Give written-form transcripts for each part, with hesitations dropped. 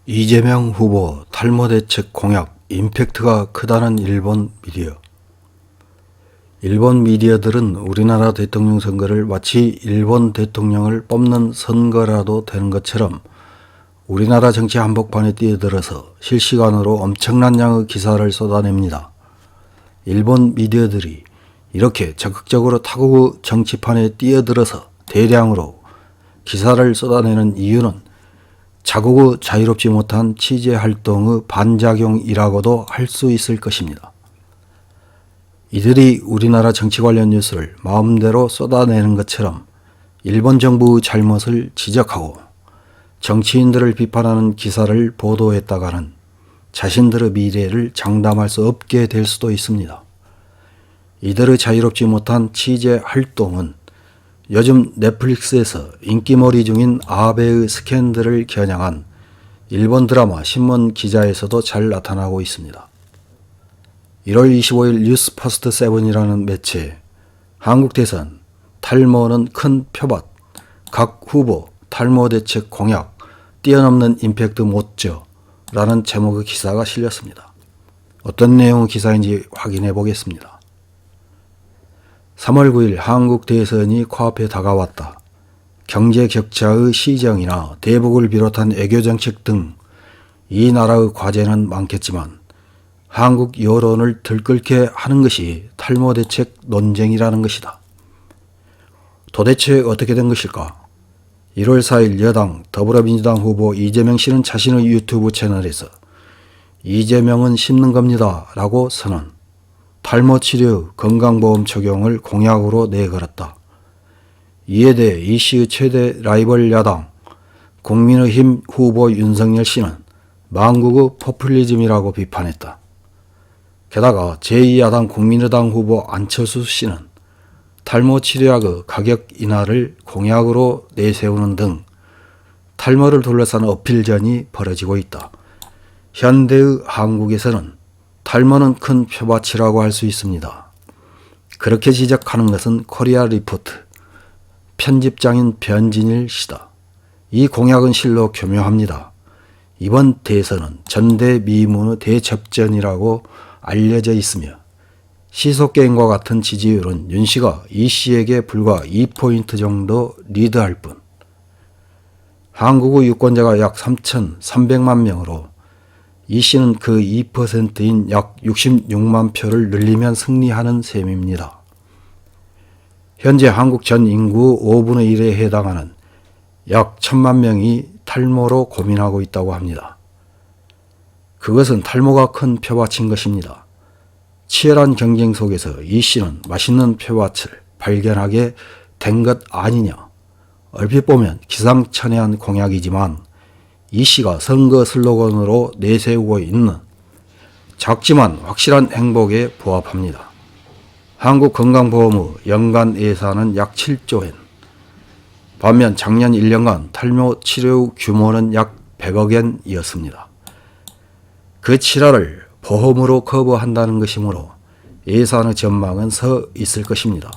이재명 후보 탈모 대책 공약 임팩트가 크다는 일본 미디어. 일본 미디어들은 우리나라 대통령 선거를 마치 일본 대통령을 뽑는 선거라도 되는 것처럼 우리나라 정치 한복판에 뛰어들어서 실시간으로 엄청난 양의 기사를 쏟아냅니다. 일본 미디어들이 이렇게 적극적으로 타국 정치판에 뛰어들어서 대량으로 기사를 쏟아내는 이유는 자국의 자유롭지 못한 취재활동의 반작용이라고도 할 수 있을 것입니다. 이들이 우리나라 정치 관련 뉴스를 마음대로 쏟아내는 것처럼 일본 정부의 잘못을 지적하고 정치인들을 비판하는 기사를 보도했다가는 자신들의 미래를 장담할 수 없게 될 수도 있습니다. 이들의 자유롭지 못한 취재활동은 요즘 넷플릭스에서 인기몰이 중인 아베의 스캔들을 겨냥한 일본 드라마 신문 기자에서도 잘 나타나고 있습니다. 1월 25일 뉴스퍼스트 7이라는 매체에 한국 대선 탈모는 큰 표밭, 각 후보 탈모 대책 공약, 뛰어넘는 임팩트 못져 라는 제목의 기사가 실렸습니다. 어떤 내용의 기사인지 확인해 보겠습니다. 3월 9일 한국 대선이 코앞에 다가왔다. 경제 격차의 시정이나 대북을 비롯한 애교정책 등 이 나라의 과제는 많겠지만 한국 여론을 들끓게 하는 것이 탈모 대책 논쟁이라는 것이다. 도대체 어떻게 된 것일까? 1월 4일 여당 더불어민주당 후보 이재명 씨는 자신의 유튜브 채널에서 이재명은 씹는 겁니다 라고 선언. 탈모 치료 건강보험 적용을 공약으로 내걸었다. 이에 대해 이 씨의 최대 라이벌 야당 국민의힘 후보 윤석열 씨는 망국의 포퓰리즘이라고 비판했다. 게다가 제2야당 국민의당 후보 안철수 씨는 탈모 치료약의 가격 인하를 공약으로 내세우는 등 탈모를 둘러싼 어필전이 벌어지고 있다. 현대의 한국에서는 탈모는 큰 표밭이라고 할 수 있습니다. 그렇게 지적하는 것은 코리아 리포트 편집장인 변진일 씨다. 이 공약은 실로 교묘합니다. 이번 대선은 전대미문의 대접전이라고 알려져 있으며 시소게임과 같은 지지율은 윤 씨가 이 씨에게 불과 2포인트 정도 리드할 뿐. 한국의 유권자가 약 3,300만 명으로 이 씨는 그 2%인 약 66만 표를 늘리면 승리하는 셈입니다. 현재 한국 전 인구 5분의 1에 해당하는 약 1,000만 명이 탈모로 고민하고 있다고 합니다. 그것은 탈모가 큰 표밭인 것입니다. 치열한 경쟁 속에서 이 씨는 맛있는 표밭을 발견하게 된 것 아니냐. 얼핏 보면 기상천외한 공약이지만 이 씨가 선거 슬로건으로 내세우고 있는 작지만 확실한 행복에 부합합니다. 한국 건강보험의 연간 예산은 약 7조 엔. 반면 작년 1년간 탈모 치료 규모는 약 100억 엔이었습니다. 그 치라를 보험으로 커버한다는 것이므로 예산의 전망은 서 있을 것입니다.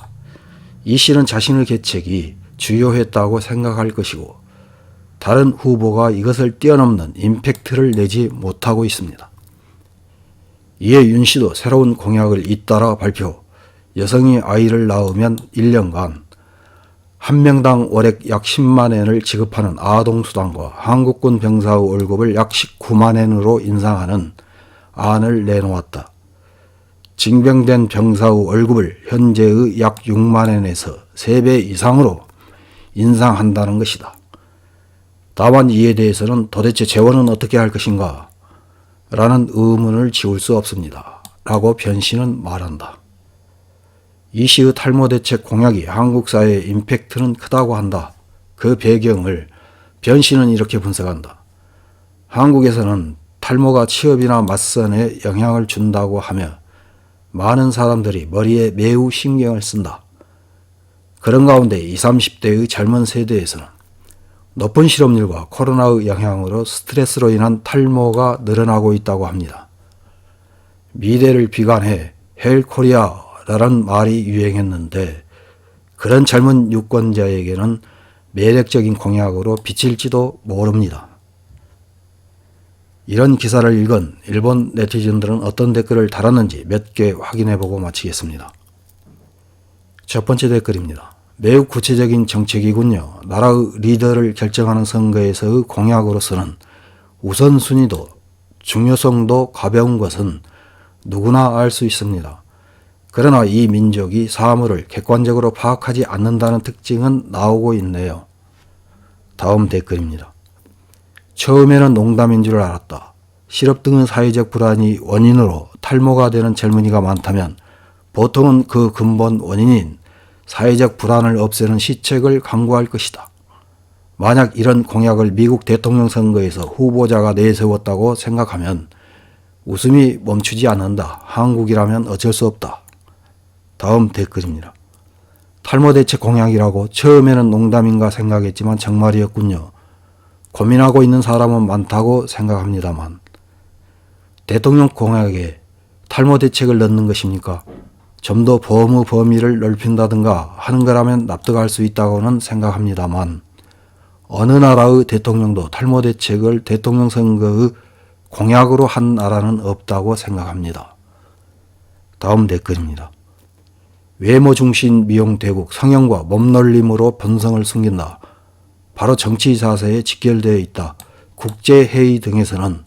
이 씨는 자신의 계책이 주요했다고 생각할 것이고 다른 후보가 이것을 뛰어넘는 임팩트를 내지 못하고 있습니다. 이에 윤 씨도 새로운 공약을 잇따라 발표. 여성이 아이를 낳으면 1년간 한 명당 월액 약 10만 엔을 지급하는 아동수당과 한국군 병사의 월급을 약 19만 엔으로 인상하는 안을 내놓았다. 징병된 병사의 월급을 현재의 약 6만 엔에서 3배 이상으로 인상한다는 것이다. 다만 이에 대해서는 도대체 재원은 어떻게 할 것인가? 라는 의문을 지울 수 없습니다. 라고 변 씨는 말한다. 이 씨의 탈모 대책 공약이 한국 사회의 임팩트는 크다고 한다. 그 배경을 변 씨는 이렇게 분석한다. 한국에서는 탈모가 취업이나 맞선에 영향을 준다고 하며 많은 사람들이 머리에 매우 신경을 쓴다. 그런 가운데 20, 30대의 젊은 세대에서는 높은 실업률과 코로나의 영향으로 스트레스로 인한 탈모가 늘어나고 있다고 합니다. 미래를 비관해 헬코리아라는 말이 유행했는데 그런 젊은 유권자에게는 매력적인 공약으로 비칠지도 모릅니다. 이런 기사를 읽은 일본 네티즌들은 어떤 댓글을 달았는지 몇 개 확인해보고 마치겠습니다. 첫 번째 댓글입니다. 매우 구체적인 정책이군요. 나라의 리더를 결정하는 선거에서의 공약으로서는 우선순위도 중요성도 가벼운 것은 누구나 알 수 있습니다. 그러나 이 민족이 사물을 객관적으로 파악하지 않는다는 특징은 나오고 있네요. 다음 댓글입니다. 처음에는 농담인 줄 알았다. 실업 등의 사회적 불안이 원인으로 탈모가 되는 젊은이가 많다면 보통은 그 근본 원인인 사회적 불안을 없애는 시책을 강구할 것이다. 만약 이런 공약을 미국 대통령 선거에서 후보자가 내세웠다고 생각하면 웃음이 멈추지 않는다. 한국이라면 어쩔 수 없다. 다음 댓글입니다. 탈모 대책 공약이라고 처음에는 농담인가 생각했지만 정말이었군요. 고민하고 있는 사람은 많다고 생각합니다만 대통령 공약에 탈모 대책을 넣는 것입니까? 좀 더 보험의 범위를 넓힌다든가 하는 거라면 납득할 수 있다고는 생각합니다만 어느 나라의 대통령도 탈모 대책을 대통령 선거의 공약으로 한 나라는 없다고 생각합니다. 다음 댓글입니다. 외모 중심 미용 대국 성형과 몸놀림으로 본성을 숨긴다. 바로 정치 자세에 직결되어 있다. 국제회의 등에서는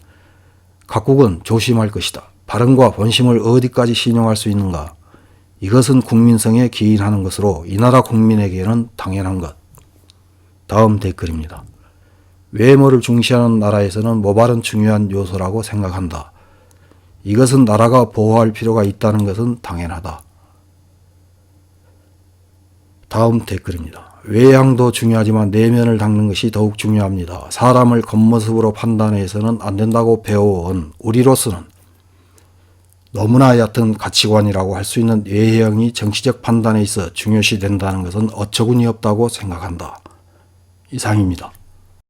각국은 조심할 것이다. 발언과 본심을 어디까지 신용할 수 있는가? 이것은 국민성에 기인하는 것으로 이 나라 국민에게는 당연한 것. 다음 댓글입니다. 외모를 중시하는 나라에서는 모발은 중요한 요소라고 생각한다. 이것은 나라가 보호할 필요가 있다는 것은 당연하다. 다음 댓글입니다. 외양도 중요하지만 내면을 닦는 것이 더욱 중요합니다. 사람을 겉모습으로 판단해서는 안 된다고 배워온 우리로서는 너무나 얕은 가치관이라고 할 수 있는 외형이 정치적 판단에 있어 중요시 된다는 것은 어처구니 없다고 생각한다. 이상입니다.